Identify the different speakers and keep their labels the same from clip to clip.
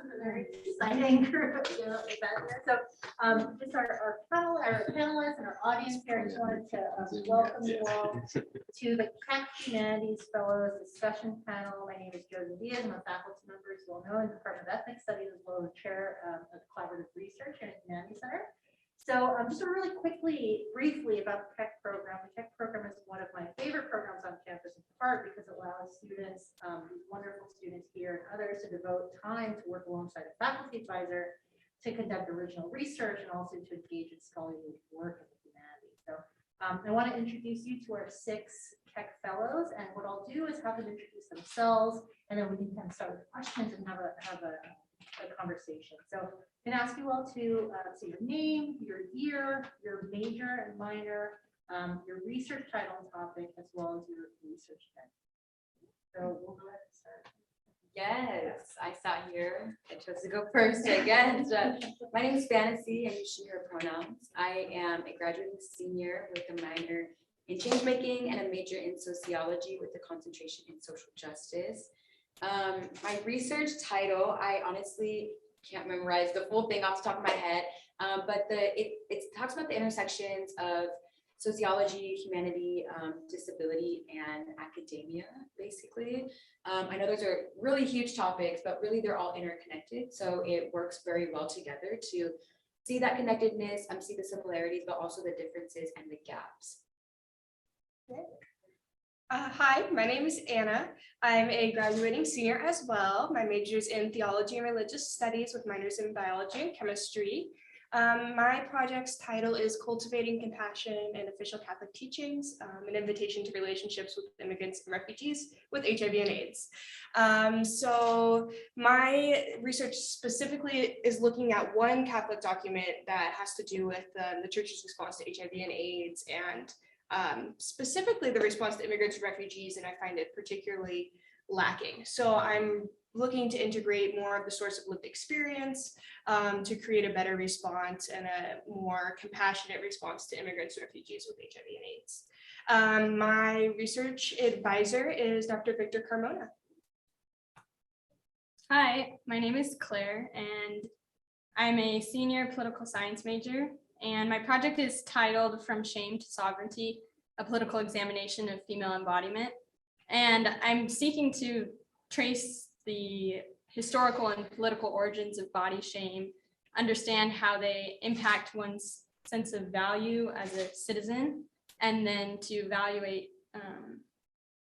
Speaker 1: is a very exciting group of event here. So just our panelists and our audience here, I just wanted to welcome you all to the Keck Humanities Fellows discussion panel. My name is Josie Diaz. I'm a faculty member, as well known in the Department of Ethnic Studies, as well as chair of collaborative research here at the Humanities Center. So just really briefly about the Keck program. The Keck program is one of my favorite programs on campus, in part because it allows students, these wonderful students here and others, to devote time to work alongside a faculty advisor to conduct original research and also to engage in scholarly work in the humanities. So I want to introduce you to our 6 Keck fellows, and what I'll do is have them introduce themselves, and then we can kind of start with questions and have a conversation. So I'm going to ask you all to say your name, your year, your major and minor, your research title and topic, as well as your research event. So we'll go ahead and start.
Speaker 2: Yes, I sat here. I chose to go first, I guess. My name is Fanisee, and she, her pronouns. I am a graduating senior with a minor in change making and a major in sociology with a concentration in social justice. My research title, I honestly can't memorize the full thing off the top of my head, but it talks about the intersections of sociology, humanity, disability, and academia, basically. I know those are really huge topics, but really they're all interconnected. So it works very well together to see that connectedness, see the similarities, but also the differences and the gaps.
Speaker 3: Hi, my name is Anna. I'm a graduating senior as well. My major is in theology and religious studies with minors in biology and chemistry. My project's title is Cultivating Compassion and Official Catholic Teachings, an invitation to relationships with immigrants and refugees with HIV and AIDS. So my research specifically is looking at one Catholic document that has to do with the church's response to HIV and AIDS, and specifically the response to immigrants and refugees, and I find it particularly lacking. So I'm looking to integrate more of the source of lived experience to create a better response and a more compassionate response to immigrants and refugees with HIV and AIDS. My research advisor is Dr. Victor Carmona.
Speaker 4: Hi, my name is Claire, and I'm a senior political science major. And my project is titled From Shame to Sovereignty, a political examination of female embodiment. And I'm seeking to trace the historical and political origins of body shame, understand how they impact one's sense of value as a citizen, and then to evaluate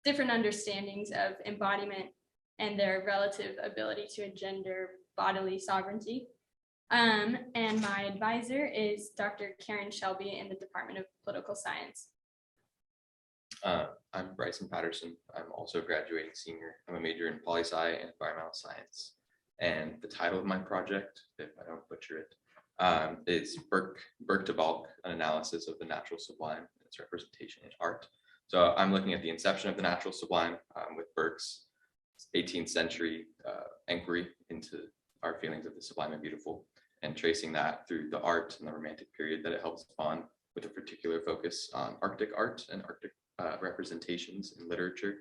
Speaker 4: different understandings of embodiment and their relative ability to engender bodily sovereignty. And my advisor is Dr. Karen Shelby in the Department of Political Science.
Speaker 5: I'm Bryant Patterson. I'm also a graduating senior. I'm a major in poli-sci and environmental science. And the title of my project, if I don't butcher it, is Burke to Balk, an analysis of the natural sublime and its representation in art. So I'm looking at the inception of the natural sublime with Burke's 18th century inquiry into our feelings of the sublime and beautiful, and tracing that through the art and the Romantic period that it helps spawn, with a particular focus on Arctic art and Arctic representations in literature.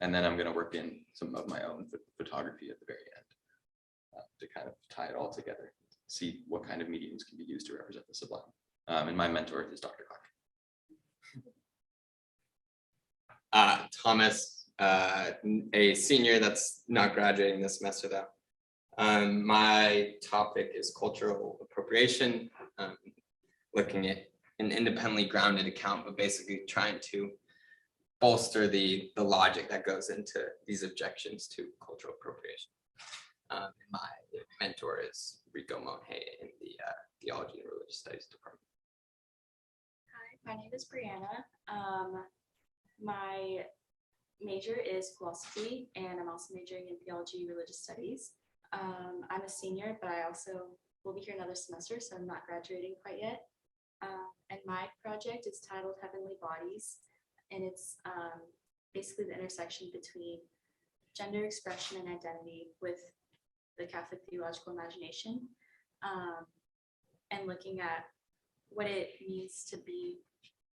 Speaker 5: And then I'm going to work in some of my own photography at the very end to kind of tie it all together, see what kind of mediums can be used to represent the sublime. And my mentor is Dr. Clark.
Speaker 6: Thomas, a senior that's not graduating this semester though. My topic is cultural appropriation, looking at an independently grounded account, but basically trying to bolster the logic that goes into these objections to cultural appropriation. My mentor is Rico Monhay in the Theology and Religious Studies department.
Speaker 2: Hi, my name is Brianna. My major is philosophy, and I'm also majoring in theology and religious studies. I'm a senior, but I also will be here another semester, so I'm not graduating quite yet. And my project is titled Heavenly Bodies, and it's basically the intersection between gender expression and identity with the Catholic theological imagination, and looking at what it means to be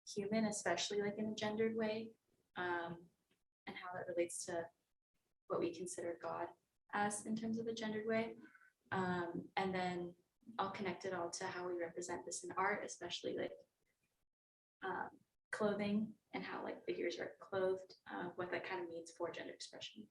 Speaker 2: human, especially like in a gendered way, and how that relates to what we consider God as in terms of a gendered way. And then I'll connect it all to how we represent this in art, especially like clothing and how like figures are clothed, what that kind of means for gender expression.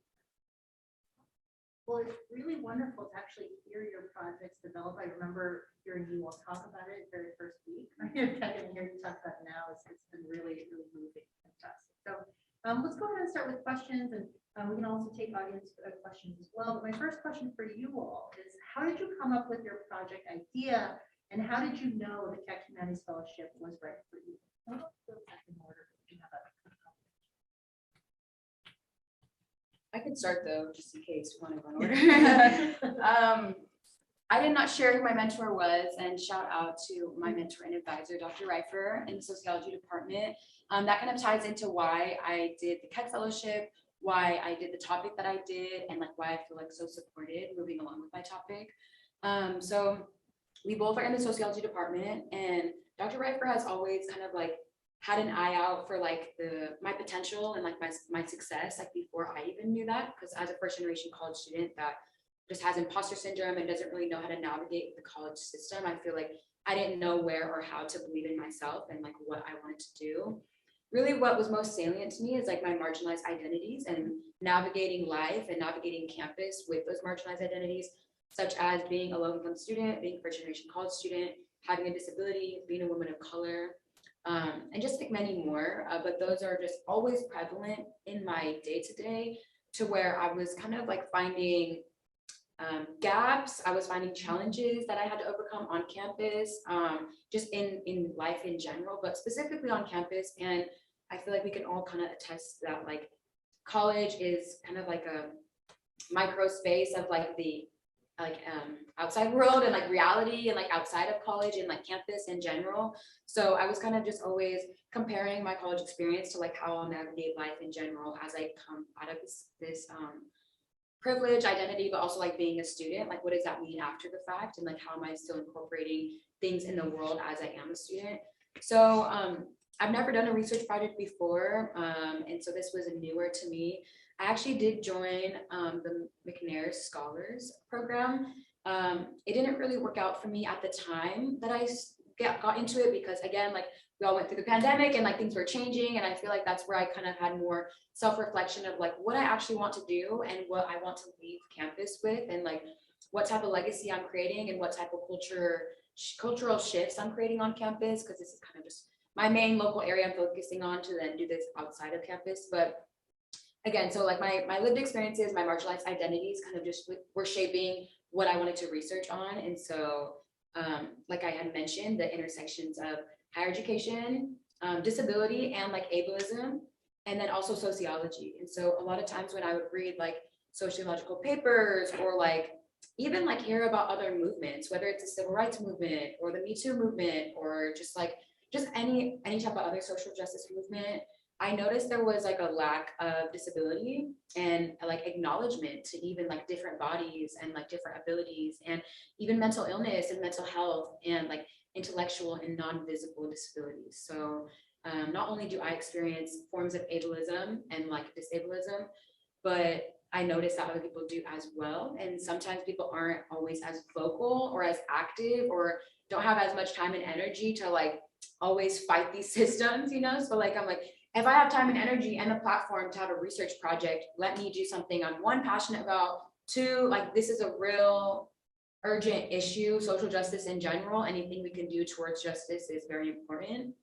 Speaker 1: Well, it's really wonderful to actually hear your projects develop. I remember hearing you all talk about it the very first week. I can hear you talk about it now. It's been really, really moving. Fantastic. So let's go ahead and start with questions, and we can also take audience questions as well. But my first question for you all is, how did you come up with your project idea, and how did you know the Keck Humanities Fellowship was right for you? I'll go back in order. You have a-
Speaker 2: I could start though, just in case we want to go in order. I did not share who my mentor was, and shout out to my mentor and advisor, Dr. Reifer, in the sociology department. That kind of ties into why I did the Keck Fellowship, why I did the topic that I did, and like why I feel like so supported moving along with my topic. So we both are in the sociology department, and Dr. Reifer has always kind of like had an eye out for like my potential and like my success, like before I even knew that, because as a first generation college student that just has imposter syndrome and doesn't really know how to navigate the college system, I feel like I didn't know where or how to believe in myself and like what I wanted to do. Really what was most salient to me is like my marginalized identities and navigating life and navigating campus with those marginalized identities, such as being a low-income student, being a first generation college student, having a disability, being a woman of color, and just like many more, but those are just always prevalent in my day-to-day, to where I was kind of like finding gaps, I was finding challenges that I had to overcome on campus, just in life in general, but specifically on campus. And I feel like we can all kind of attest that like college is kind of like a micro space of like the outside world and like reality and like outside of college and like campus in general. So I was kind of just always comparing my college experience to like how I'll navigate life in general as I come out of this privilege identity, but also like being a student, like what does that mean after the fact, and like how am I still incorporating things in the world as I am a student. So I've never done a research project before, and so this was newer to me. I actually did join the McNair Scholars Program. It didn't really work out for me at the time that I got into it, because again, like we all went through the pandemic and like things were changing, and I feel like that's where I kind of had more self-reflection of like what I actually want to do and what I want to leave campus with, and like what type of legacy I'm creating and what type of cultural shifts I'm creating on campus, because this is kind of just my main local area I'm focusing on to then do this outside of campus. But again, so like my lived experiences, my marginalized identities kind of just were shaping what I wanted to research on. And so like I had mentioned, the intersections of higher education, disability, and like ableism, and then also sociology. And so a lot of times when I would read like sociological papers, or like even like hear about other movements, whether it's the civil rights movement or the Me Too movement, or just any type of other social justice movement, I noticed there was like a lack of disability and like acknowledgement to even like different bodies and like different abilities, and even mental illness and mental health and like intellectual and non-visible disabilities. So not only do I experience forms of ableism and like disableism, but I notice that other people do as well. And sometimes people aren't always as vocal or as active, or don't have as much time and energy to like always fight these systems, you know? So like, I'm like, if I have time and energy and a platform to have a research project, let me do something I'm one, passionate about, two, like this is a real urgent issue, social justice in general, anything we can do towards justice is very important.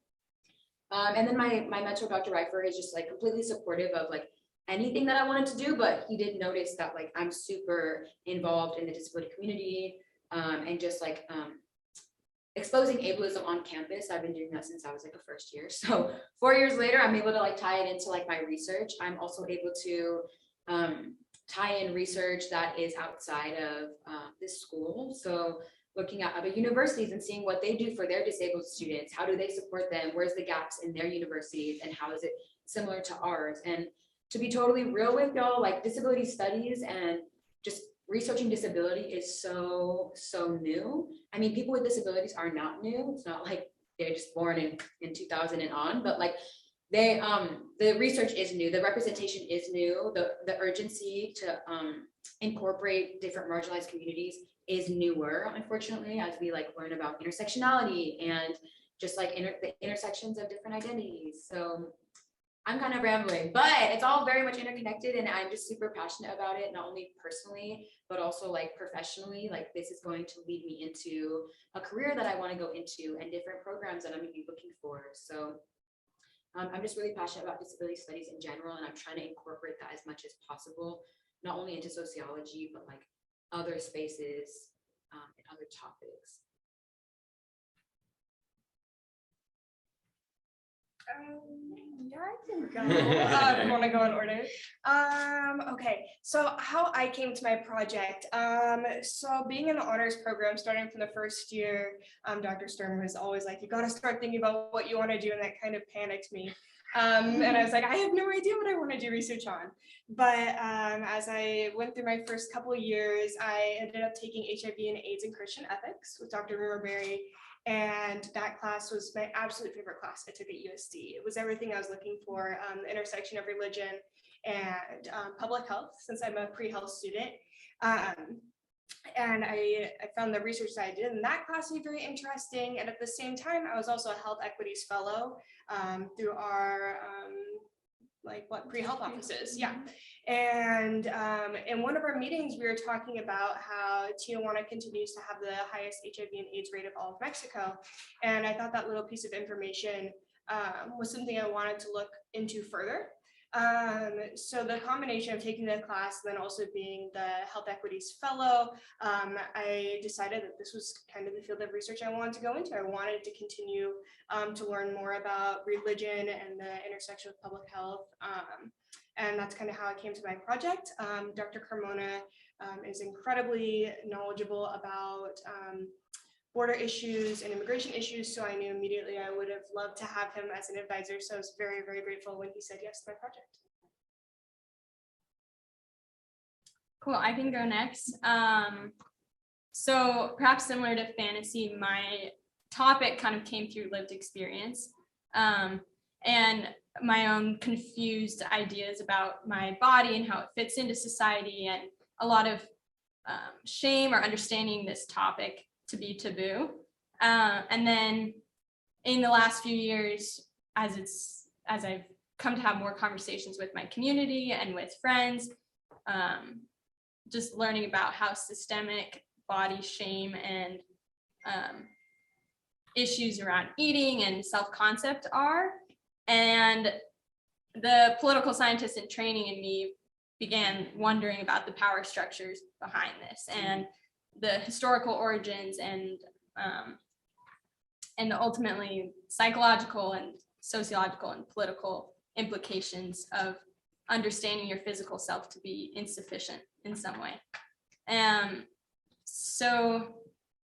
Speaker 2: And then my mentor, Dr. Reifer, is just like completely supportive of like anything that I wanted to do, but he did notice that like I'm super involved in the disability community, and just like exposing ableism on campus. I've been doing that since I was like a first year. So 4 years later, I'm able to like tie it into like my research. I'm also able to tie in research that is outside of this school. So looking at other universities and seeing what they do for their disabled students, how do they support them, where's the gaps in their universities, and how is it similar to ours. And to be totally real with y'all, like disability studies and just researching disability is so new. I mean, people with disabilities are not new. It's not like they're just born in 2000 and on, but like the research is new, the representation is new, the urgency to incorporate different marginalized communities is newer, unfortunately, as we like learn about intersectionality and just like the intersections of different identities. So I'm kind of rambling, but it's all very much interconnected, and I'm just super passionate about it, not only personally, but also like professionally. Like this is going to lead me into a career that I want to go into and different programs that I'm going to be looking for. So I'm just really passionate about disability studies in general, and I'm trying to incorporate that as much as possible, not only into sociology, but like other spaces and other topics.
Speaker 3: Yeah, I can go. Want to go in order? Okay, so how I came to my project. So being in the honors program, starting from the first year, Dr. Sturm was always like, you got to start thinking about what you want to do, and that kind of panicked me. And I was like, I have no idea what I want to do research on. But as I went through my first couple of years, I ended up taking HIV and AIDS and Christian ethics with Dr. Rivas. And that class was my absolute favorite class I took at USD. It was everything I was looking for, the intersection of religion and public health, since I'm a pre-health student. And I found the research that I did in that class to be very interesting. And at the same time, I was also a health equities fellow through our pre-health offices. Yeah. And in one of our meetings, we were talking about how Tijuana continues to have the highest HIV and AIDS rate of all of Mexico. And I thought that little piece of information was something I wanted to look into further. So the combination of taking the class and then also being the health equities fellow, I decided that this was kind of the field of research I wanted to go into. I wanted to continue to learn more about religion and the intersection of public health. And that's kind of how I came to my project. Dr. Carmona is incredibly knowledgeable about border issues and immigration issues. So I knew immediately I would have loved to have him as an advisor. So I was very, very grateful when he said yes to my project.
Speaker 4: Cool, I can go next. So perhaps similar to Fanisee, my topic kind of came through lived experience and my own confused ideas about my body and how it fits into society, and a lot of shame or understanding this topic to be taboo. And then in the last few years, as I've come to have more conversations with my community and with friends, just learning about how systemic body shame and issues around eating and self-concept are. And the political scientist in training in me began wondering about the power structures behind this and the historical origins and the ultimately psychological and sociological and political implications of understanding your physical self to be insufficient in some way. So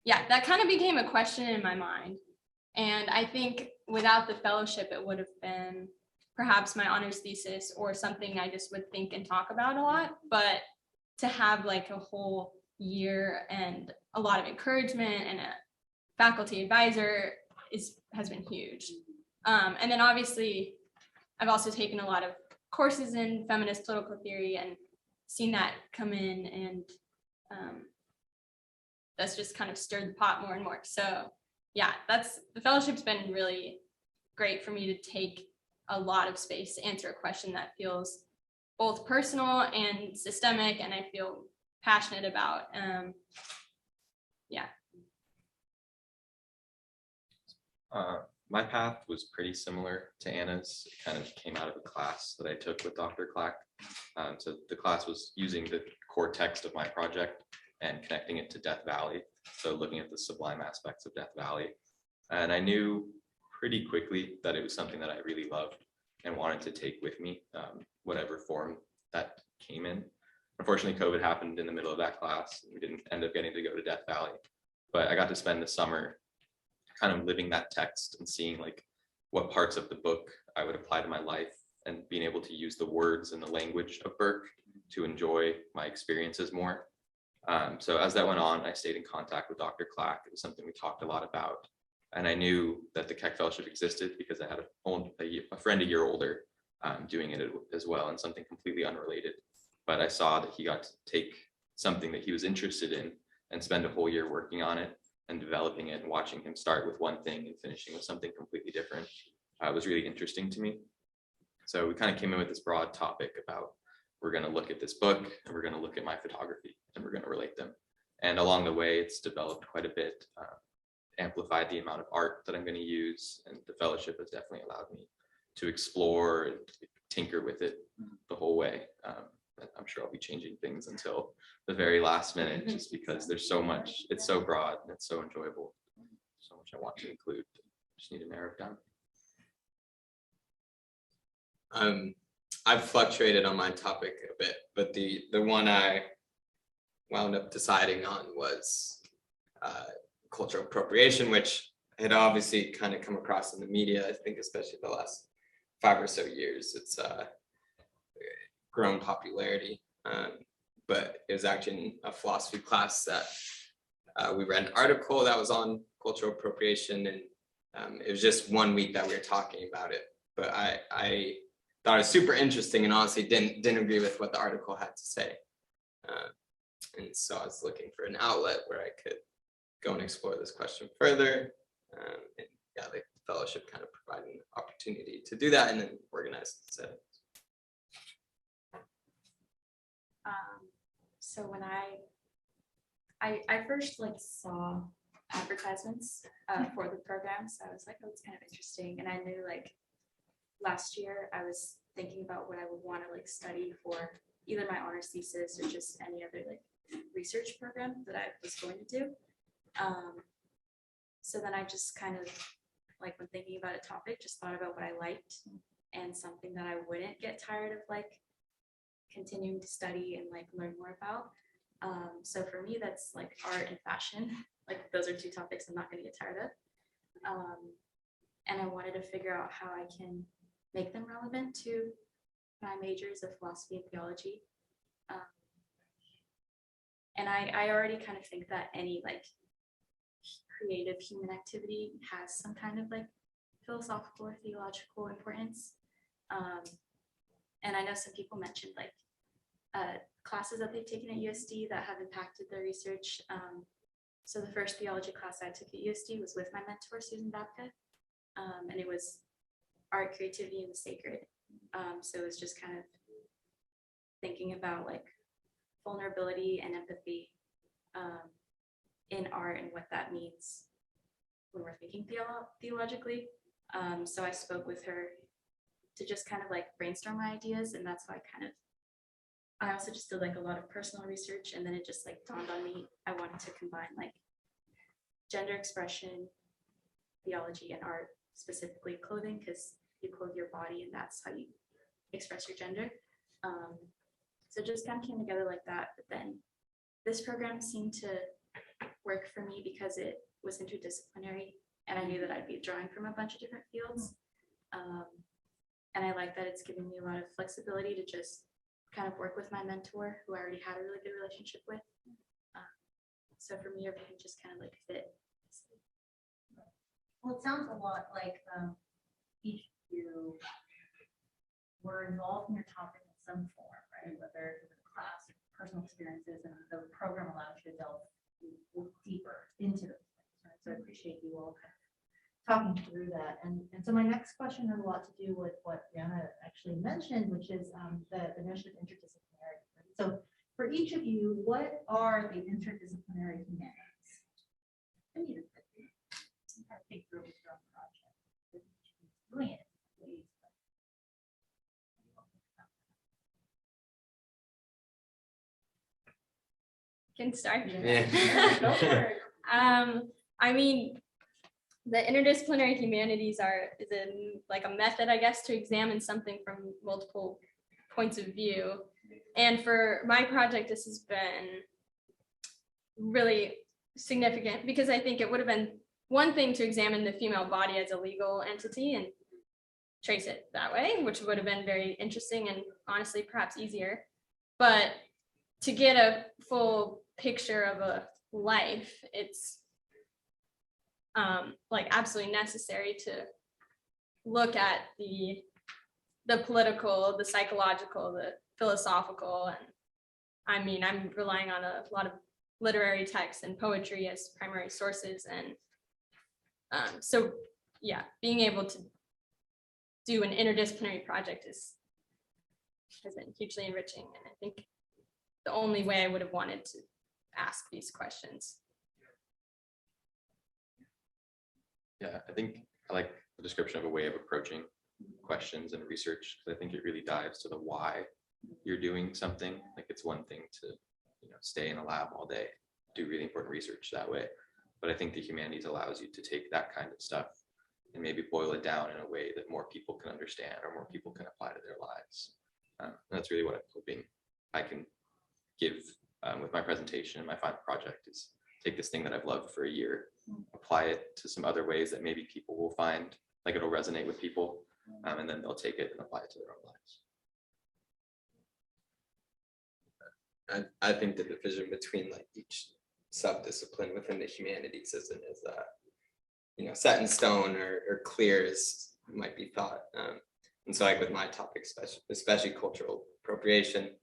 Speaker 4: yeah, that kind of became a question in my mind. And I think without the fellowship, it would have been perhaps my honors thesis or something I just would think and talk about a lot. But to have like a whole year and a lot of encouragement and a faculty advisor has been huge. And then obviously, I've also taken a lot of courses in feminist political theory and seen that come in, and that's just kind of stirred the pot more and more. So yeah, the fellowship's been really great for me to take a lot of space to answer a question that feels both personal and systemic, and I feel passionate about. Yeah.
Speaker 5: My path was pretty similar to Anna's. It kind of came out of a class that I took with Dr. Clack. So the class was using the core text of my project and connecting it to Death Valley. So looking at the sublime aspects of Death Valley. And I knew pretty quickly that it was something that I really loved and wanted to take with me, whatever form that came in. Unfortunately, COVID happened in the middle of that class. We didn't end up getting to go to Death Valley, but I got to spend the summer kind of living that text and seeing like what parts of the book I would apply to my life and being able to use the words and the language of Burke to enjoy my experiences more. So as that went on, I stayed in contact with Dr. Clack. It was something we talked a lot about. And I knew that the Keck Fellowship existed because I had a friend a year older doing it as well, and something completely unrelated. But I saw that he got to take something that he was interested in and spend a whole year working on it and developing it, and watching him start with one thing and finishing with something completely different was really interesting to me. So we kind of came in with this broad topic about, we're going to look at this book and we're going to look at my photography and we're going to relate them. And along the way, it's developed quite a bit, amplified the amount of art that I'm going to use. And the fellowship has definitely allowed me to explore and tinker with it the whole way. I'm sure I'll be changing things until the very last minute, just because there's so much, it's so broad and it's so enjoyable. So much I want to include, just need to narrow it down.
Speaker 6: I've fluctuated on my topic a bit, but the one I wound up deciding on was cultural appropriation, which had obviously kind of come across in the media, I think, especially the last 5 or so years. It's grown popularity, but it was actually in a philosophy class that we read an article that was on cultural appropriation, and it was just 1 week that we were talking about it. But I thought it was super interesting, and honestly didn't agree with what the article had to say. And so I was looking for an outlet where I could go and explore this question further. And yeah, the fellowship kind of provided an opportunity to do that and then organize the set.
Speaker 2: So when I first saw advertisements for the program, so I was like, oh, it's kind of interesting. And I knew last year I was thinking about what I would want to study for either my honors thesis or just any other research program that I was going to do. So then I just kind of when thinking about a topic, just thought about what I liked and something that I wouldn't get tired of continuing to study and learn more about. So for me, that's art and fashion. Those are 2 topics I'm not going to get tired of. And I wanted to figure out how I can make them relevant to my majors of philosophy and theology. And I already kind of think that any creative human activity has some kind of philosophical or theological importance. And I know some people mentioned classes that they've taken at USD that have impacted their research. So the first theology class I took at USD was with my mentor, Susan Babka, and it was art, creativity, and the sacred. So it was just kind of thinking about vulnerability and empathy in art and what that means when we're thinking theologically. So I spoke with her to just kind of brainstorm my ideas, and that's why I also just did a lot of personal research, and then it just dawned on me I wanted to combine gender expression, theology, and art, specifically clothing, because you clothe your body and that's how you express your gender. So it just kind of came together like that. But then this program seemed to work for me because it was interdisciplinary, and I knew that I'd be drawing from a bunch of different fields. And I like that it's giving me a lot of flexibility to just kind of work with my mentor, who I already had a really good relationship with. So for me, everything just kind of fit.
Speaker 1: Well, it sounds a lot like each of you were involved in your topic in some form, right? Whether it was a class or personal experiences, and the program allows you to delve deeper into those things, right? So I appreciate you all kind of talking through that. And so my next question has a lot to do with what Brianna actually mentioned, which is the notion of interdisciplinary. Right? So for each of you, what are the interdisciplinary humanities? I need to think through with your own project. Brilliant.
Speaker 4: Can start.
Speaker 6: Yeah.
Speaker 1: Go for it.
Speaker 4: I mean, the interdisciplinary humanities is a method, I guess, to examine something from multiple points of view. And for my project, this has been really significant because I think it would have been one thing to examine the female body as a legal entity and trace it that way, which would have been very interesting and honestly perhaps easier. But to get a full picture of a life, it's like absolutely necessary to look at the political, the psychological, the philosophical, and I mean, I'm relying on a lot of literary texts and poetry as primary sources, and so yeah, being able to do an interdisciplinary project has been hugely enriching, and I think the only way I would have wanted to ask these questions.
Speaker 5: Yeah, I think I like the description of a way of approaching questions and research, because I think it really dives to the why you're doing something. Like, it's one thing to, stay in a lab all day, do really important research that way, but I think the humanities allows you to take that kind of stuff and maybe boil it down in a way that more people can understand or more people can apply to their lives. And that's really what I'm hoping I can give with my presentation and my final project, is take this thing that I've loved for a year, apply it to some other ways that maybe people will find like it'll resonate with people, and then they'll take it and apply it to their own lives.
Speaker 6: I think the division between like each subdiscipline within the humanities isn't as set in stone or clear as might be thought. And so like with my topic, especially cultural appropriation,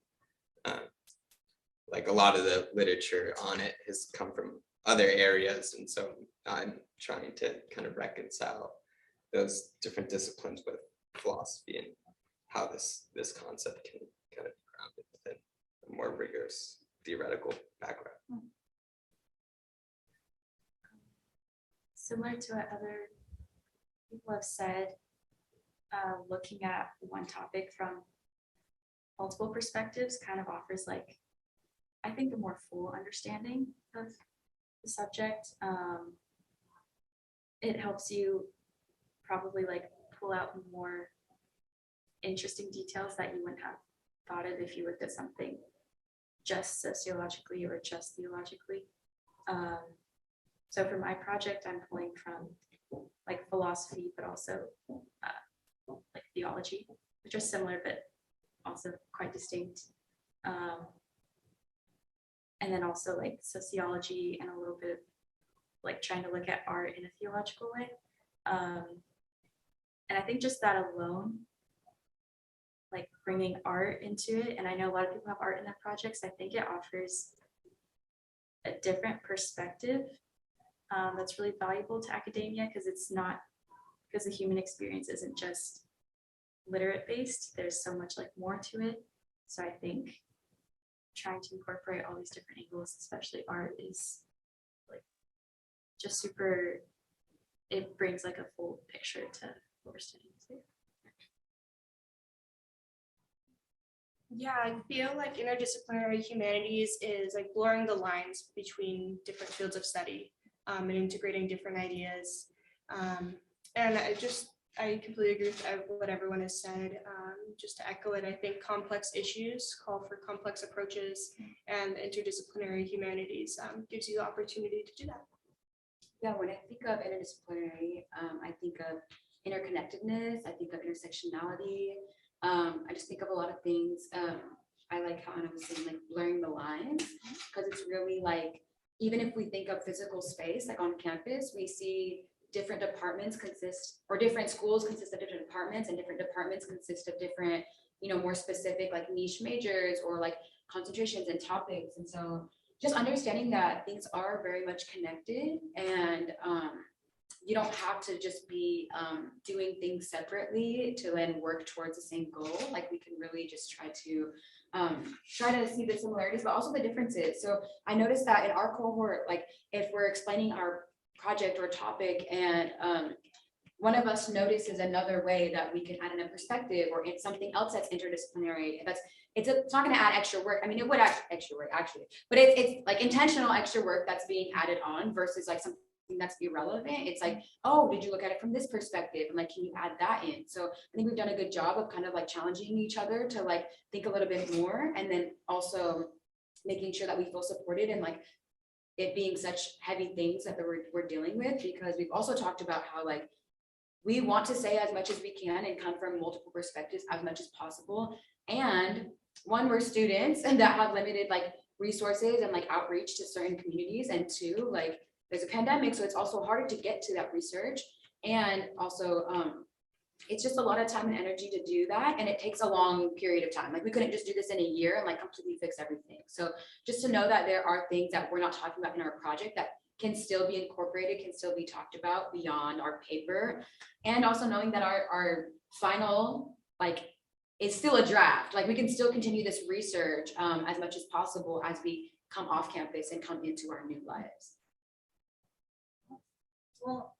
Speaker 6: like a lot of the literature on it has come from other areas. And so I'm trying to kind of reconcile those different disciplines with philosophy and how this concept can kind of be grounded within a more rigorous theoretical background.
Speaker 2: Similar to what other people have said, looking at one topic from multiple perspectives kind of offers, like, I think, a more full understanding of the subject. It helps you probably like pull out more interesting details that you wouldn't have thought of if you looked at something just sociologically or just theologically. So for my project, I'm pulling from like philosophy, but also like theology, which are similar, but also quite distinct. And then also like sociology and a little bit of like trying to look at art in a theological way. And I think just that alone, like bringing art into it, and I know a lot of people have art in their projects, I think it offers a different perspective that's really valuable to academia, because the human experience isn't just literate based. There's so much like more to it. So I think trying to incorporate all these different angles, especially art, is like just super, it brings like a full picture to what we're studying too.
Speaker 3: Yeah, I feel like interdisciplinary humanities is like blurring the lines between different fields of study, and integrating different ideas. And I completely agree with what everyone has said. Just to echo it, I think complex issues call for complex approaches, and interdisciplinary humanities gives you the opportunity to do that.
Speaker 2: Yeah, when I think of interdisciplinary, I think of interconnectedness, I think of intersectionality. I just think of a lot of things. I like how Anna was saying, like blurring the lines, because it's really like, even if we think of physical space, like on campus, we see different departments different schools consist of different departments, and different departments consist of different, more specific like niche majors or like concentrations and topics. And so just understanding that things are very much connected, and you don't have to just be doing things separately to then work towards the same goal. Like, we can really just try to see the similarities, but also the differences. So I noticed that in our cohort, like if we're explaining our project or topic, and one of us notices another way that we can add in a perspective, or it's something else that's interdisciplinary, it's not going to add extra work. I mean, it would add extra work actually, but it's like intentional extra work that's being added on versus like something that's irrelevant. It's like, oh, did you look at it from this perspective? And like, can you add that in? So I think we've done a good job of kind of like challenging each other to like think a little bit more, and then also making sure that we feel supported, and like it being such heavy things that we're dealing with, because we've also talked about how like we want to say as much as we can and come from multiple perspectives as much as possible. And one, we're students and that have limited like resources and like outreach to certain communities, and two, like there's a pandemic, so it's also harder to get to that research. And also, it's just a lot of time and energy to do that, and it takes a long period of time. Like we couldn't just do this in a year and like completely fix everything. So just to know that there are things that we're not talking about in our project that can still be incorporated, can still be talked about beyond our paper, and also knowing that our final like is still a draft. Like we can still continue this research as much as possible as we come off campus and come into our new lives.
Speaker 1: Well,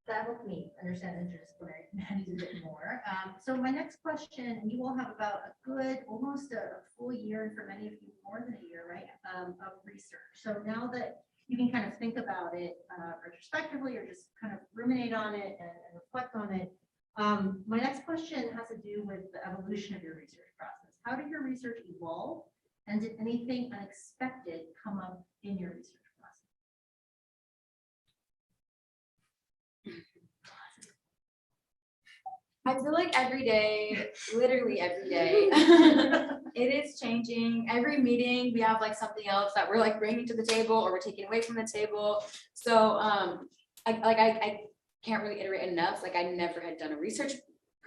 Speaker 1: that helped me understand interdisciplinary humanities a bit more. So my next question, and you will have about a good, almost a full year, and for many of you more than a year, right, of research. So now that you can kind of think about it retrospectively, or just kind of ruminate on it and reflect on it, my next question has to do with the evolution of your research process. How did your research evolve, and did anything unexpected come up in your research process?
Speaker 2: I feel like every day, literally every day, it is changing. Every meeting, we have like something else that we're like bringing to the table or we're taking away from the table. So I can't really iterate enough. Like I never had done a research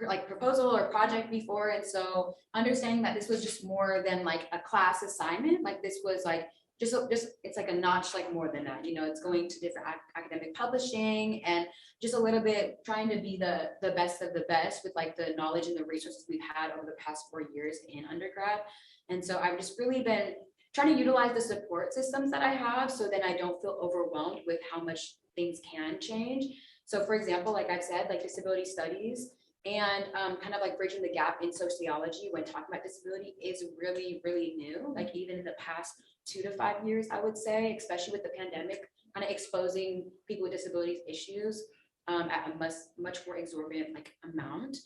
Speaker 2: like proposal or project before. And so understanding that this was just more than like a class assignment, like this was like just it's like a notch like more than that, you know, it's going to different academic publishing and just a little bit trying to be the best of the best with like the knowledge and the resources we've had over the past 4 years in undergrad. And so I've just really been trying to utilize the support systems that I have so that I don't feel overwhelmed with how much things can change. So for example, like I've said, like disability studies and kind of like bridging the gap in sociology when talking about disability is really, really new. Like even in the past 2 to 5 years, I would say, especially with the pandemic, kind of exposing people with disabilities issues at a much more exorbitant like amount.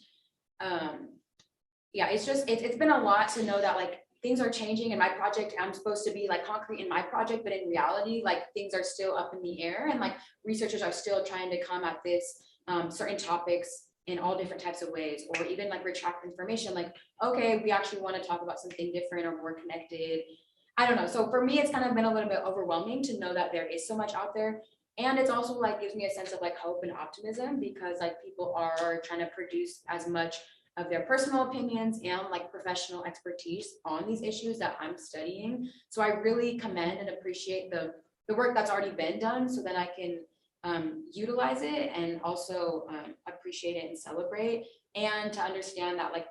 Speaker 2: Yeah, it's been a lot to know that like things are changing in my project. I'm supposed to be like concrete in my project, but in reality, like things are still up in the air, and like researchers are still trying to come at this certain topics in all different types of ways, or even like retract information like, okay, we actually want to talk about something different or more connected. I don't know. So for me, it's kind of been a little bit overwhelming to know that there is so much out there. And it's also like gives me a sense of like hope and optimism because like people are trying to produce as much of their personal opinions and like professional expertise on these issues that I'm studying. So I really commend and appreciate the work that's already been done so that I can utilize it and also appreciate it and celebrate, and to understand that like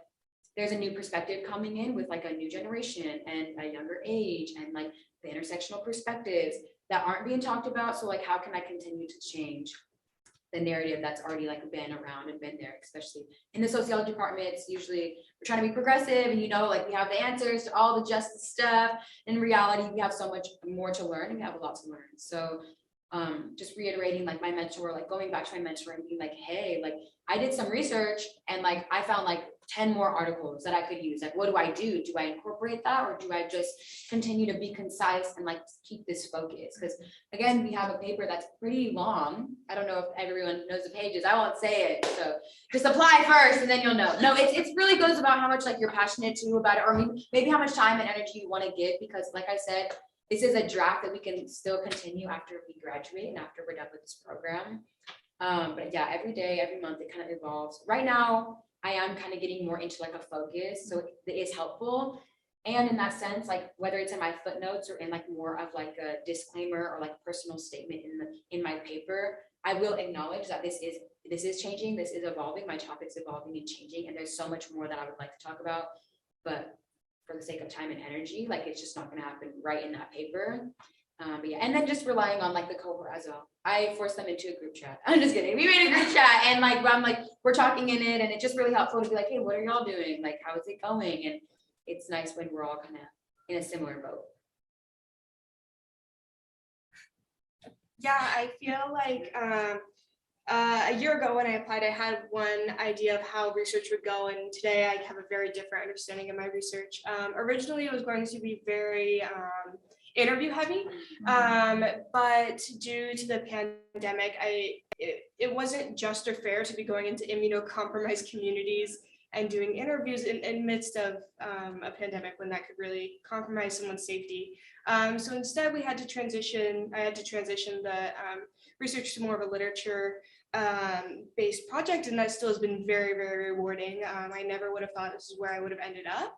Speaker 2: there's a new perspective coming in with like a new generation and a younger age and like the intersectional perspectives that aren't being talked about. So like how can I continue to change the narrative that's already like been around and been there, especially in the sociology department. It's usually we're trying to be progressive and, you know, like we have the answers to all the justice stuff. In reality, we have so much more to learn and we have a lot to learn. So just reiterating like my mentor, like going back to my mentor and being like, hey, like I did some research and like I found like 10 more articles that I could use. Like, what do I do? Do I incorporate that, or do I just continue to be concise and like keep this focus? Because again, we have a paper that's pretty long. I don't know if everyone knows the pages. I won't say it. So just apply first and then you'll know. No, it's really goes about how much like you're passionate too about it, or maybe how much time and energy you want to give, because like I said, this is a draft that we can still continue after we graduate and after we're done with this program. But yeah, every day, every month, it kind of evolves. Right now, I am kind of getting more into like a focus, so it is helpful. And in that sense, like whether it's in my footnotes or in like more of like a disclaimer or like personal statement in my paper, I will acknowledge that this is changing, this is evolving, my topic's evolving and changing, and there's so much more that I would like to talk about. But for the sake of time and energy, like it's just not going to happen right in that paper. But yeah, and then just relying on like the cohort as well. I forced them into a group chat. I'm just kidding. We made a group chat and like I'm like we're talking in it, and it's just really helpful to be like, hey, what are y'all doing? Like, how is it going? And it's nice when we're all kind of in a similar boat.
Speaker 3: Yeah, I feel like a year ago when I applied, I had one idea of how research would go, and today I have a very different understanding of my research. Originally, it was going to be very interview heavy, but due to the pandemic, it wasn't just or fair to be going into immunocompromised communities and doing interviews in midst of a pandemic when that could really compromise someone's safety. So instead I had to transition the research to more of a literature based project, and that still has been very, very rewarding. I never would have thought this is where I would have ended up.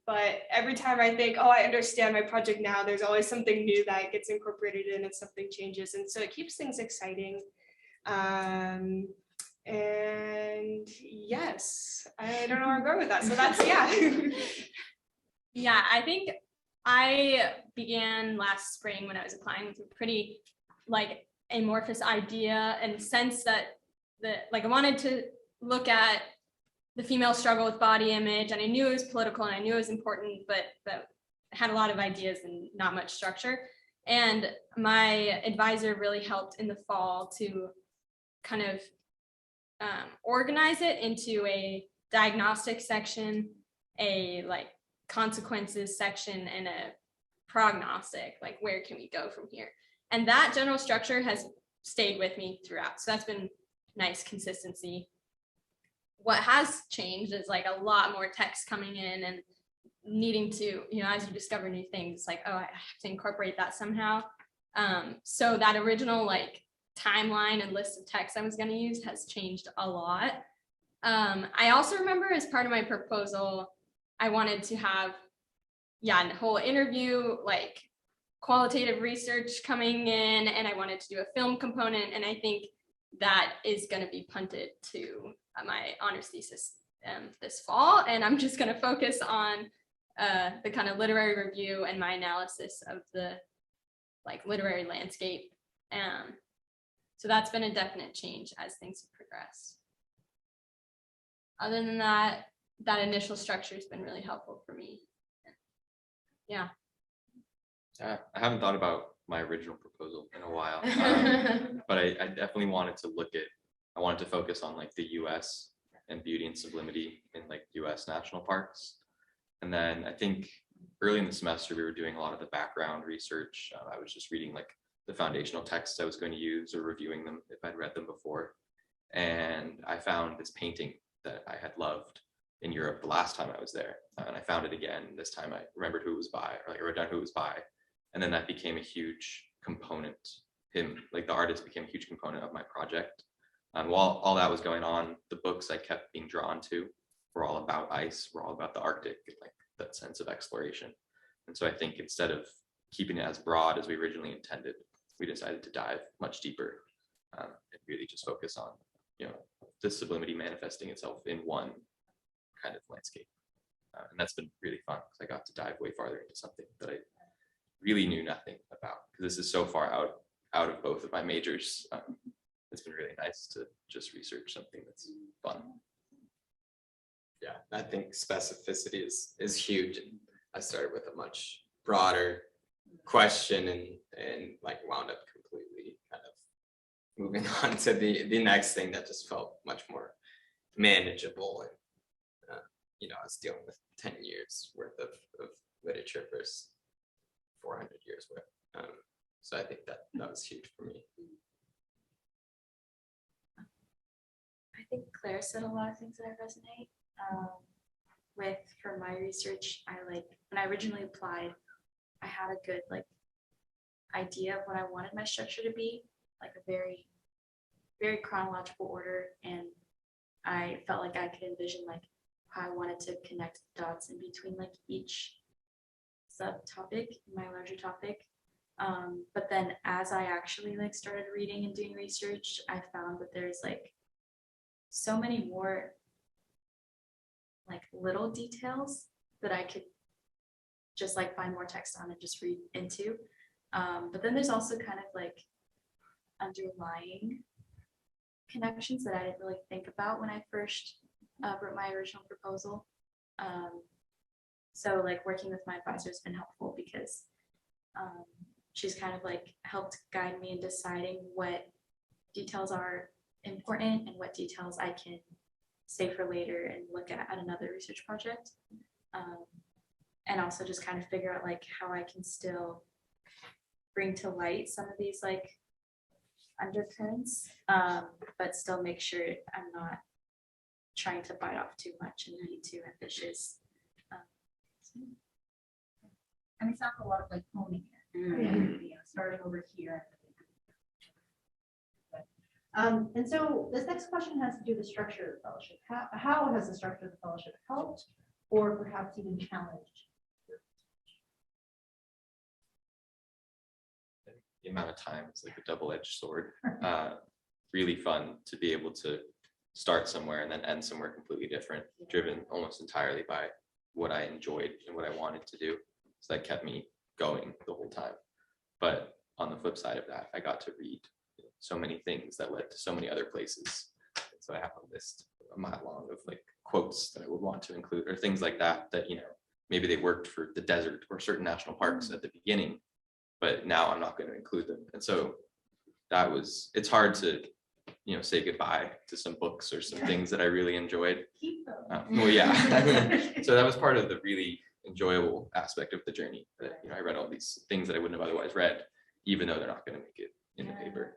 Speaker 3: But every time I think, oh, I understand my project now, there's always something new that gets incorporated in and something changes. And so it keeps things exciting. And yes, I don't know where I'm going with that. So that's, yeah.
Speaker 4: Yeah, I think I began last spring when I was applying with a pretty like amorphous idea and sense that I wanted to look at the female struggle with body image, and I knew it was political and I knew it was important, but I had a lot of ideas and not much structure. And my advisor really helped in the fall to kind of organize it into a diagnostic section, a like consequences section, and a prognostic, like where can we go from here. And that general structure has stayed with me throughout, so that's been nice consistency. What has changed is like a lot more text coming in and needing to, as you discover new things, it's like, oh, I have to incorporate that somehow. So that original like timeline and list of text I was going to use has changed a lot. I also remember as part of my proposal, I wanted to have, a whole interview, like qualitative research coming in, and I wanted to do a film component. And I think that is going to be punted to my honors thesis this fall. And I'm just going to focus on the kind of literary review and my analysis of the like literary landscape. So that's been a definite change as things have progressed. Other than that, that initial structure has been really helpful for me. Yeah.
Speaker 5: I haven't thought about my original proposal in a while, but I definitely wanted to focus on like the US and beauty and sublimity in like US national parks. And then I think early in the semester, we were doing a lot of the background research. I was just reading like the foundational texts I was going to use or reviewing them if I'd read them before. And I found this painting that I had loved in Europe the last time I was there. And I found it again. This time I remembered who it was by, or like I wrote down who it was by. And then that became a huge component. Like the artist became a huge component of my project. While all that was going on, the books I kept being drawn to were all about ice, were all about the Arctic, like that sense of exploration. And so I think instead of keeping it as broad as we originally intended, we decided to dive much deeper and really just focus on, the sublimity manifesting itself in one kind of landscape. And that's been really fun because I got to dive way farther into something that I really knew nothing about, because this is so far out of both of my majors. It's been really nice to just research something that's fun.
Speaker 6: Yeah, I think specificity is huge. I started with a much broader question and like wound up completely kind of moving on to the next thing that just felt much more manageable. And I was dealing with 10 years worth of literature versus 400 years worth. So I think that was huge for me.
Speaker 2: I think Claire said a lot of things that I resonate with. For my research, when I originally applied, I had a good idea of what I wanted my structure to be, like a very, very chronological order, and I felt like I could envision how I wanted to connect dots in between each subtopic in my larger topic. But then as I actually started reading and doing research, I found that there's so many more little details that I could just find more text on and just read into. But then there's also kind of underlying connections that I didn't really think about when I first wrote my original proposal. So working with my advisor has been helpful because she's kind of helped guide me in deciding what details are important and what details I can save for later and look at another research project. And also just kind of figure out how I can still bring to light some of these undercurrents, but still make sure I'm not trying to bite off too much and be too ambitious.
Speaker 1: mean, it's not a lot of like honing it, right? You know, starting over here. And so this next question has to do with the structure of the fellowship. How has the structure of the fellowship helped or perhaps even challenged?
Speaker 5: The amount of time is like a double-edged sword. Really fun to be able to start somewhere and then end somewhere completely different, driven almost entirely by what I enjoyed and what I wanted to do. So that kept me going the whole time. But on the flip side of that, I got to read so many things that led to so many other places. So I have a list a mile long of like quotes that I would want to include or things like that, that, you know, maybe they worked for the desert or certain national parks at the beginning, but now I'm not going to include them. And so that was, it's hard to, you know, say goodbye to some books or some things that I really enjoyed.
Speaker 1: Keep them.
Speaker 5: Well, yeah. So that was part of the really enjoyable aspect of the journey, that, you know, I read all these things that I wouldn't have otherwise read, even though they're not going to make it in the paper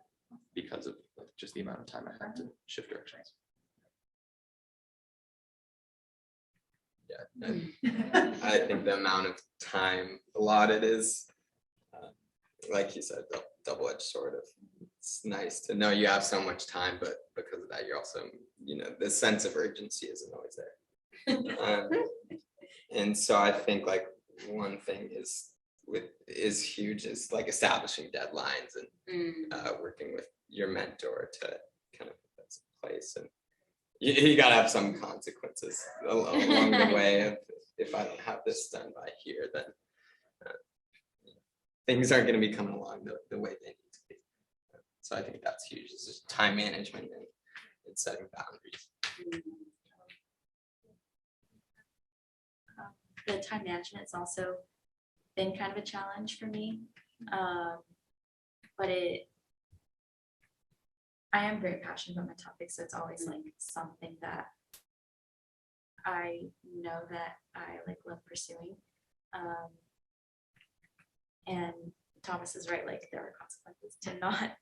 Speaker 5: because of just the amount of time I had to shift directions.
Speaker 6: Yeah, I think the amount of time allotted is, like you said, double-edged sword. Of it's nice to know you have so much time, but because of that, you're also, you know, the sense of urgency isn't always there. And so I think like one thing is huge is like establishing deadlines and working with your mentor to kind of put that in place, and you gotta have some consequences along the way of, if I don't have this done by here, then things aren't going to be coming along the way they need to be. So I think that's huge. It's just time management and setting boundaries.
Speaker 2: The time management has also been kind of a challenge for me, but I am very passionate about my topic, so it's always like something that I know that I like love pursuing. And Thomas is right, like there are consequences to not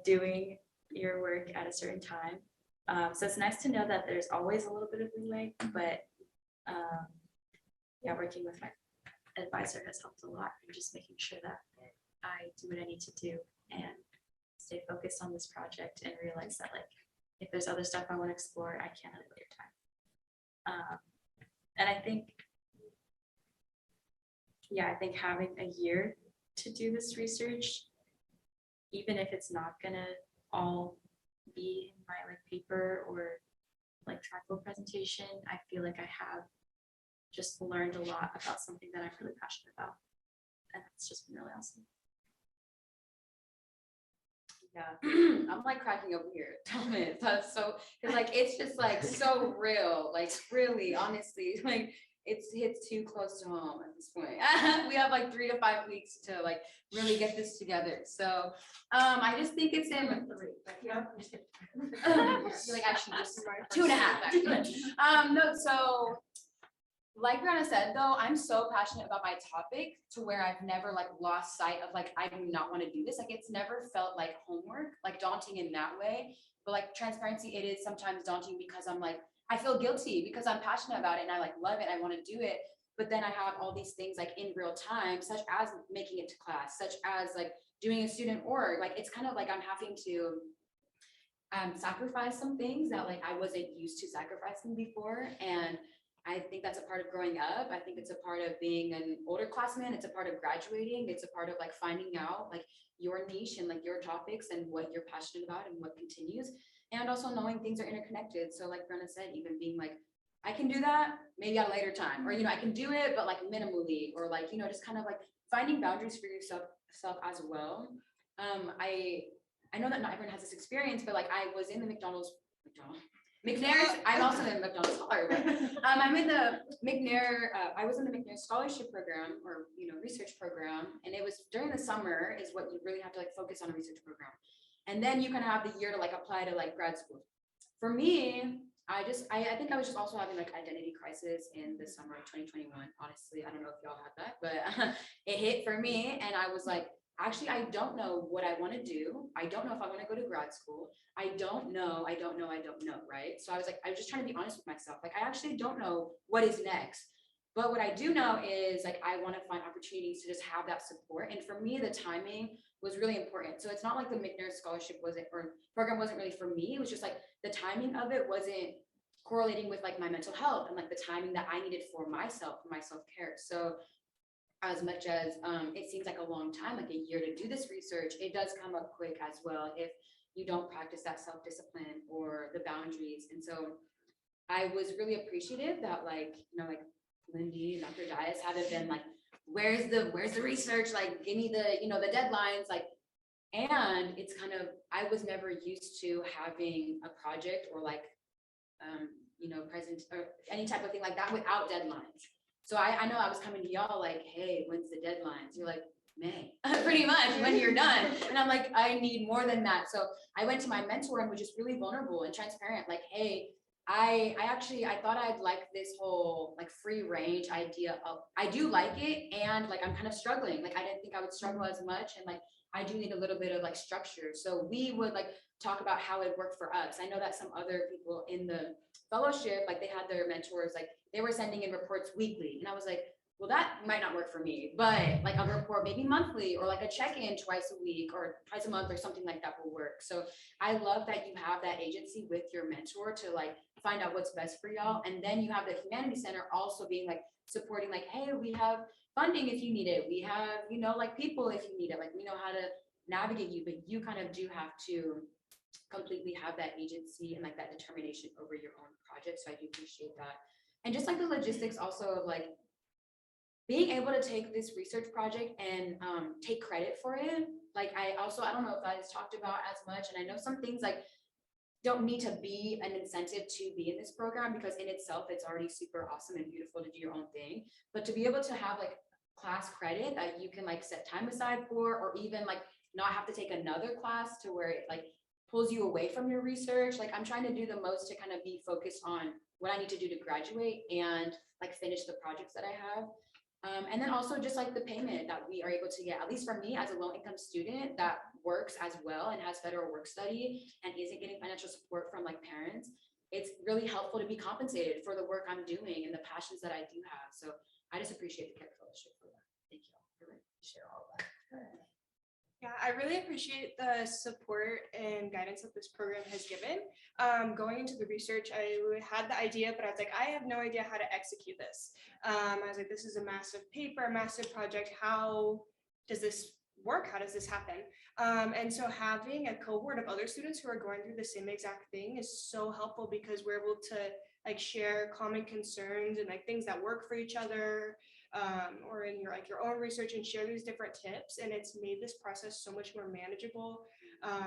Speaker 2: doing your work at a certain time. So it's nice to know that there's always a little bit of leeway, but yeah, working with my advisor has helped a lot, and just making sure that I do what I need to do and stay focused on this project, and realize that like if there's other stuff I want to explore, I can at a later time. And I think, yeah, I think having a year to do this research, even if it's not gonna all be in my like paper or like trackable presentation, I feel like I have just learned a lot about something that I'm really passionate about, and it's just been really awesome. Yeah, I'm like cracking up here. Thomas, that's so, because like it's just like so real, like really, honestly, like it hits too close to home at this point. We have like 3 to 5 weeks to like really get this together. So I just think it's in like actually just 2.5 actually. No, so like Brianna said, though, I'm so passionate about my topic to where I've never like lost sight of like, I do not want to do this. Like it's never felt like homework, like daunting in that way. But like transparency, it is sometimes daunting because I'm like, I feel guilty because I'm passionate about it and I like love it. I want to do it. But then I have all these things like in real time, such as making it to class, such as like doing a student org. Like it's kind of like I'm having to sacrifice some things that like I wasn't used to sacrificing before. And I think that's a part of growing up. I think it's a part of being an older classman. It's a part of graduating. It's a part of like finding out like your niche and like your topics and what you're passionate about and what continues. And also knowing things are interconnected. So like Brianna said, even being like, I can do that maybe at a later time, or, you know, I can do it, but like minimally, or like, you know, just kind of like finding boundaries for yourself as well. I know that not everyone has this experience, but like I was in the McNair's, I'm also in McDonald's Scholar, but I'm in the McNair, I was in the McNair scholarship program, or, you know, research program. And it was during the summer is what you really have to like focus on a research program. And then you kind of have the year to like apply to like grad school. For me, I think I was just also having like identity crisis in the summer of 2021. Honestly, I don't know if y'all had that, but it hit for me. And I was like, actually, I don't know what I want to do. I don't know if I want to go to grad school. I don't know, right? So I was just trying to be honest with myself. Like, I actually don't know what is next. But what I do know is like, I want to find opportunities to just have that support. And for me, the timing was really important. So it's not like the McNair scholarship wasn't, or program wasn't really for me. It was just like the timing of it wasn't correlating with like my mental health and like the timing that I needed for myself, for my self-care. So as much as it seems like a long time, like a year to do this research, it does come up quick as well if you don't practice that self-discipline or the boundaries. And so I was really appreciative that like, like Lindy and Dr. Dias had been like, where's the research? Like, give me the, the deadlines, like, and it's kind of, I was never used to having a project or like, present or any type of thing like that without deadlines. So I know I was coming to y'all like, hey, when's the deadlines? You're like, May, pretty much when you're done. And I'm like, I need more than that. So I went to my mentor and was just really vulnerable and transparent. Like, hey, I thought I'd like this whole like free range idea of, I do like it. And like, I'm kind of struggling. Like, I didn't think I would struggle as much. And like, I do need a little bit of like structure. So we would like talk about how it worked for us. I know that some other people in the fellowship, like they had their mentors, like they were sending in reports weekly. And I was like, well, that might not work for me, but like a report maybe monthly or like a check-in twice a week or twice a month or something like that will work. So I love that you have that agency with your mentor to like find out what's best for y'all. And then you have the Humanities Center also being like supporting, like, hey, we have funding if you need it. We have, like people if you need it. Like we know how to navigate you, but you kind of do have to completely have that agency and like that determination over your own project. So I do appreciate that. And just like the logistics also of like being able to take this research project and take credit for it. Like I don't know if that is talked about as much. And I know some things like don't need to be an incentive to be in this program because in itself, it's already super awesome and beautiful to do your own thing. But to be able to have like class credit that you can like set time aside for, or even like not have to take another class to where it like pulls you away from your research. Like I'm trying to do the most to kind of be focused on what I need to do to graduate and like finish the projects that I have. And then also just like the payment that we are able to get, at least for me as a low income student that works as well and has federal work study and isn't getting financial support from like parents, it's really helpful to be compensated for the work I'm doing and the passions that I do have. So I just appreciate the Keck Fellowship for that. Thank you all for sharing all of that.
Speaker 3: Yeah, I really appreciate the support and guidance that this program has given. Going into the research, I had the idea, but I was like, I have no idea how to execute this. I was like, this is a massive paper, a massive project. How does this work? How does this happen? And so having a cohort of other students who are going through the same exact thing is so helpful because we're able to like share common concerns and like things that work for each other. Or in your own research and share these different tips, and it's made this process so much more manageable.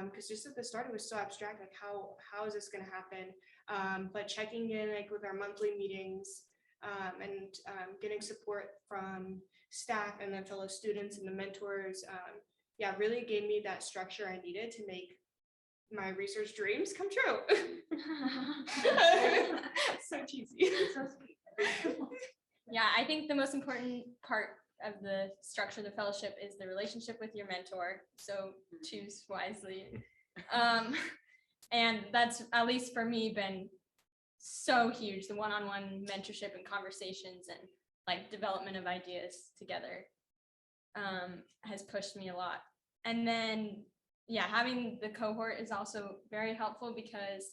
Speaker 3: Because just at the start it was so abstract, like how is this going to happen? But checking in like with our monthly meetings and getting support from staff and then fellow students and the mentors, really gave me that structure I needed to make my research dreams come true. So cheesy.
Speaker 1: So sweet.
Speaker 4: Yeah, I think the most important part of the structure of the fellowship is the relationship with your mentor. So choose wisely. And that's, at least for me, been so huge. The one-on-one mentorship and conversations and like development of ideas together has pushed me a lot. And then, having the cohort is also very helpful because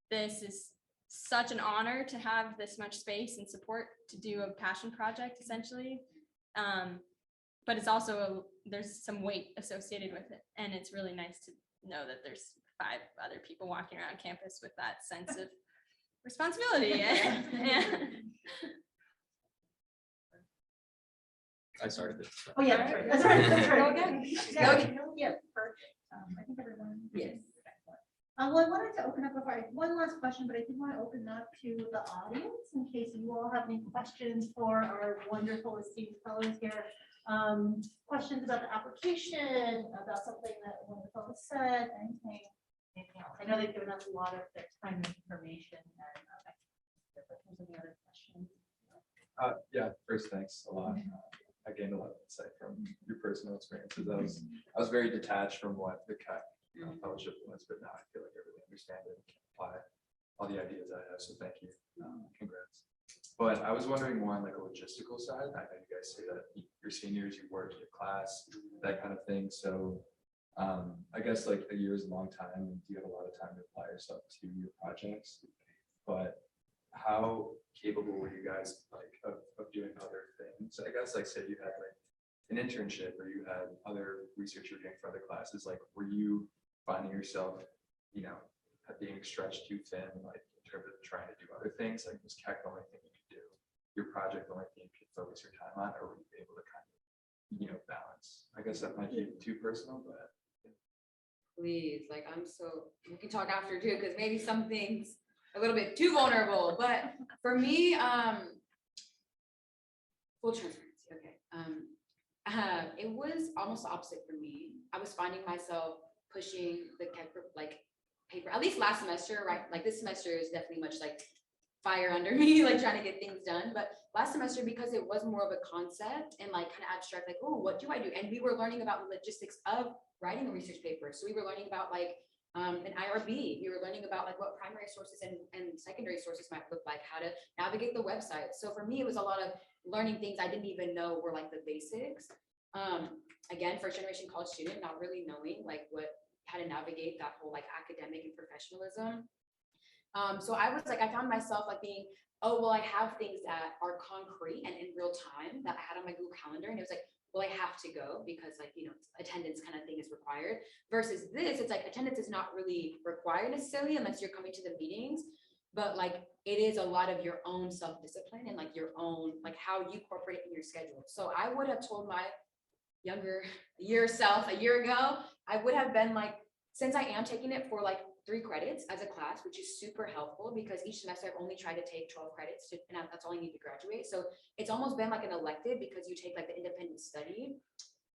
Speaker 4: this is such an honor to have this much space and support to do a passion project essentially. But it's also, there's some weight associated with it. And it's really nice to know that there's 5 other people walking around campus with that sense of responsibility.
Speaker 5: I started this.
Speaker 1: Oh, yeah, that's right. That's right.
Speaker 3: Go again.
Speaker 1: Yeah, perfect. I think everyone.
Speaker 2: Yes.
Speaker 1: Well, I wanted to open up one last question, but I did want to open up to the audience in case you all have any questions for our wonderful esteemed fellows here. Questions about the application, about something that one of the fellows said, anything else. I know they've given us a lot of their time and information, and if there's any other questions.
Speaker 7: First, thanks a lot. I gained a lot of insight from your personal experiences. I was very detached from what the Keck fellowship was, but now I feel like I really understand it and can apply all the ideas I have. So thank you. Congrats. But I was wondering more on like a logistical side. I know you guys say that you're seniors, you work, your class, that kind of thing. So I guess like a year is a long time and you have a lot of time to apply yourself to your projects. But how capable were you guys like of doing other things? I guess like say you had like an internship or you had other research you're doing for other classes, like were you finding yourself, you know, being stretched too thin, like in terms of trying to do other things? Like was Keck the only thing you could do? Your project the only thing you could focus your time on, or were you able to kind of, you know, balance? I guess that might be too personal, but
Speaker 2: Please, like we can talk after too, because maybe some things a little bit too vulnerable, but for me, full transparency, okay. It was almost the opposite for me. I was finding myself pushing the Keck like paper, at least last semester, right? Like this semester is definitely much like fire under me, like trying to get things done. But last semester, because it was more of a concept and like kind of abstract, like, oh, what do I do? And we were learning about the logistics of writing a research paper. So we were learning about like an IRB. We were learning about like what primary sources and secondary sources might look like, how to navigate the website. So for me, it was a lot of learning things I didn't even know were like the basics. Again, first generation college student, not really knowing like how to navigate that whole like academic and professionalism. So I was like, I found myself like being, oh, well, I have things that are concrete and in real time that I had on my Google Calendar. And it was like, well, I have to go because like, you know, attendance kind of thing is required versus this. It's like attendance is not really required necessarily unless you're coming to the meetings, but like it is a lot of your own self-discipline and like your own, like how you incorporate it in your schedule. So I would have told my younger self a year ago, I would have been like, since I am taking it for like 3 credits as a class, which is super helpful because each semester I've only tried to take 12 credits and that's all I need to graduate. So it's almost been like an elective because you take like the independent study,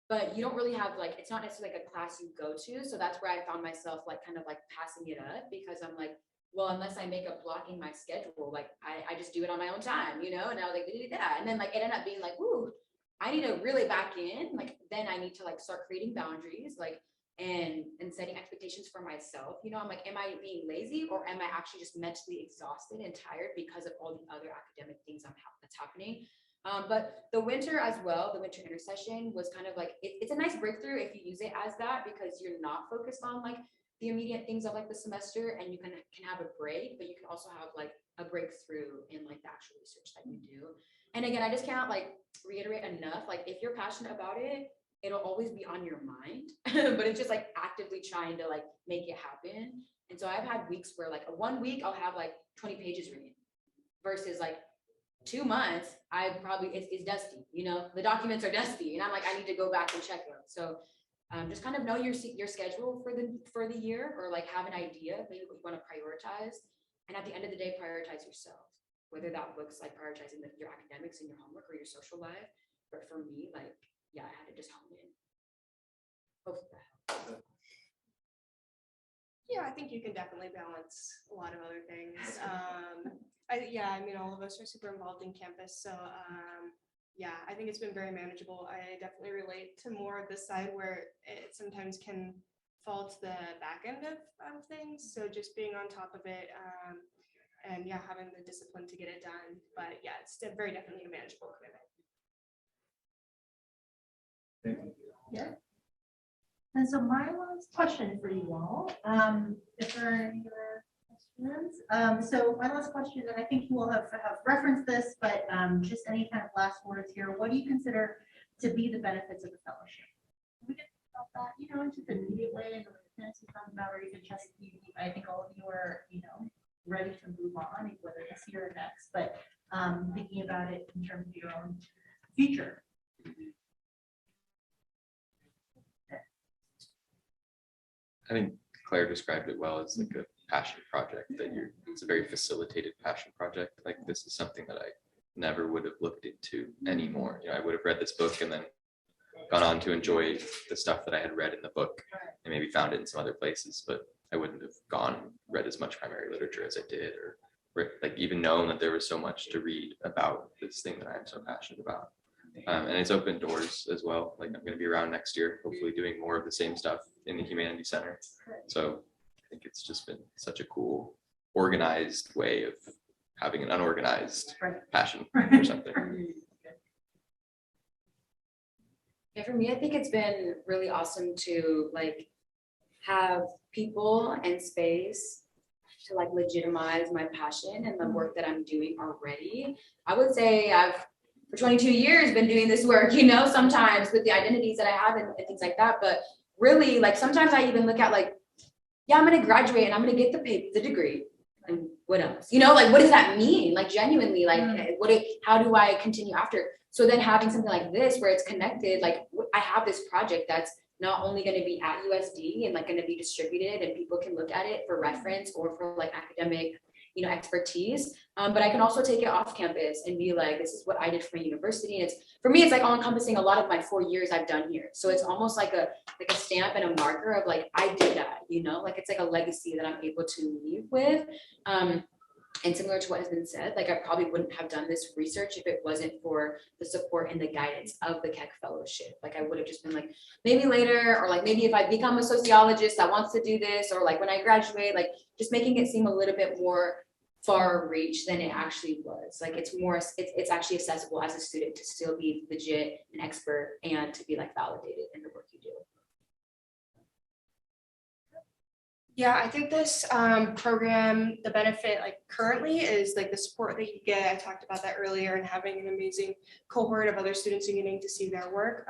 Speaker 2: but you don't really have like, it's not necessarily like a class you go to. So that's where I found myself like kind of like passing it up because I'm like, well, unless I make a block in my schedule, like I just do it on my own time, you know? And I was like, and then like it ended up being like, ooh, I need to really back in. Like, then I need to like start creating boundaries, like, and setting expectations for myself. You know, I'm like, am I being lazy or am I actually just mentally exhausted and tired because of all the other academic things that's happening? But the winter as well, the winter intercession was kind of like, it's a nice breakthrough if you use it as that because you're not focused on like the immediate things of like the semester and you can have a break, but you can also have like a breakthrough in like the actual research that you do. And again, I just can't like reiterate enough, like if you're passionate about it, it'll always be on your mind, but it's just like actively trying to like make it happen. And so I've had weeks where like 1 week I'll have like 20 pages reading versus like 2 months, I probably, it's dusty, you know, the documents are dusty and I'm like, I need to go back and check them. So just kind of know your schedule for the year or like have an idea, maybe what you want to prioritize. And at the end of the day, prioritize yourself, whether that looks like prioritizing your academics and your homework or your social life. But for me, like, yeah, I had to just hone in. Hopefully that helps.
Speaker 3: Yeah, I think you can definitely balance a lot of other things. I mean, all of us are super involved in campus, so yeah, I think it's been very manageable. I definitely relate to more of this side where it sometimes can fall to the back end of things. So just being on top of it, and yeah, having the discipline to get it done. But yeah, it's very definitely a manageable commitment.
Speaker 7: thank you.
Speaker 1: Yeah. And so my last question for you all, if there are any other questions. So my last question, and I think you will have referenced this, but just any kind of last words here. What do you consider to be the benefits of the fellowship? We can talk about that, you know, in just an immediate way, and we talk about, or even just, I think all of you are, you know, ready to move on, whether this year or next, but thinking about it in terms of your own future.
Speaker 5: I think Claire described it well as like a passion project it's a very facilitated passion project. Like this is something that I never would have looked into anymore. You know, I would have read this book and then gone on to enjoy the stuff that I had read in the book and maybe found it in some other places, but I wouldn't have read as much primary literature as I did, or like even known that there was so much to read about this thing that I'm so passionate about. And it's opened doors as well. Like I'm going to be around next year, hopefully doing more of the same stuff in the Humanities Center. So I think it's just been such a cool, organized way of having an unorganized
Speaker 1: Right.
Speaker 5: passion for something.
Speaker 2: Yeah, for me, I think it's been really awesome to like have people and space to like legitimize my passion and the work that I'm doing already. I would say I've for 22 years been doing this work, you know, sometimes with the identities that I have and things like that. But really, like sometimes I even look at like, yeah, I'm gonna graduate and I'm gonna get the degree. And what else? You know, like what does that mean? Like genuinely, like how do I continue after? So then having something like this where it's connected, like I have this project that's not only going to be at USD and like going to be distributed and people can look at it for reference or for like academic, you know, expertise. But I can also take it off campus and be like, this is what I did for university. And it's for me, it's like all encompassing a lot of my 4 years I've done here. So it's almost like a stamp and a marker of like, I did that, you know, like it's like a legacy that I'm able to leave with. And similar to what has been said, like I probably wouldn't have done this research if it wasn't for the support and the guidance of the Keck Fellowship. Like I would have just been like, maybe later, or like maybe if I become a sociologist that wants to do this, or like when I graduate, like just making it seem a little bit more far reach than it actually was. Like it's actually accessible as a student to still be legit and expert and to be like validated in the work you do.
Speaker 3: Yeah, I think this program, the benefit like currently is like the support that you get. I talked about that earlier, and having an amazing cohort of other students and getting to see their work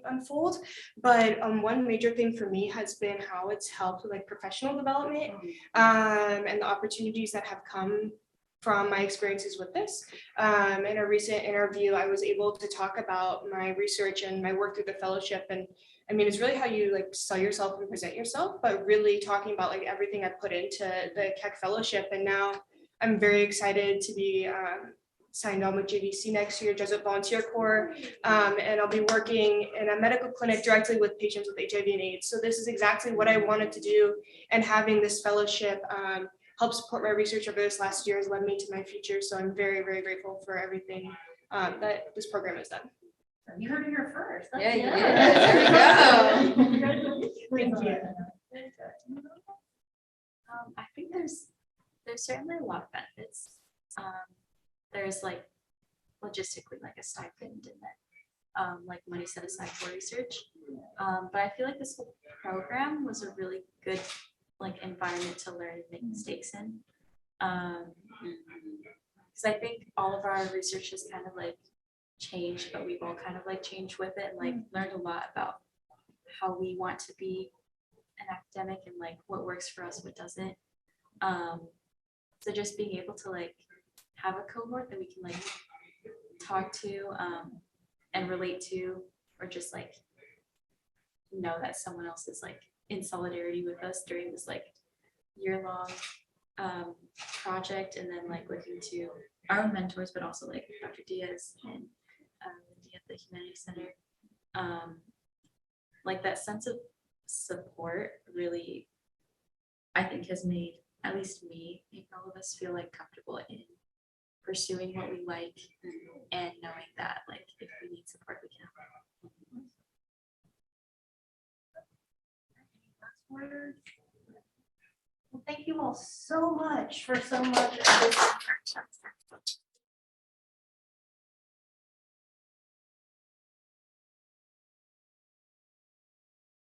Speaker 3: unfold. But one major thing for me has been how it's helped with like professional development and the opportunities that have come from my experiences with this. In a recent interview, I was able to talk about my research and my work through the fellowship. And I mean, it's really how you like sell yourself and present yourself, but really talking about like everything I put into the Keck Fellowship. And now I'm very excited to be signed on with JVC next year, Jesuit Volunteer Corps, and I'll be working in a medical clinic directly with patients with HIV and AIDS. So this is exactly what I wanted to do, and having this fellowship help support my research over this last year has led me to my future. So I'm very, very grateful for everything that this program has done.
Speaker 1: You heard it here first.
Speaker 2: Yeah, you
Speaker 1: That's
Speaker 2: did.
Speaker 1: it.
Speaker 2: There we go.
Speaker 1: Thank you.
Speaker 8: I think there's certainly a lot of benefits. There's like logistically like a stipend and then like money set aside for research. But I feel like this whole program was a really good like environment to learn and make mistakes in. Because I think all of our research has kind of like changed, but we've all kind of like changed with it and like learned a lot about how we want to be an academic and like what works for us, what doesn't. So just being able to like have a cohort that we can like talk to and relate to, or just like know that someone else is like in solidarity with us during this like year-long project, and then like looking to our own mentors, but also like Dr. Diaz and Lindy at the Humanities Center. Like that sense of support really, I think, has made at least me, make all of us feel like comfortable in pursuing what we like and knowing that like if we need support, we can.
Speaker 1: Well, thank you all so much for so much of this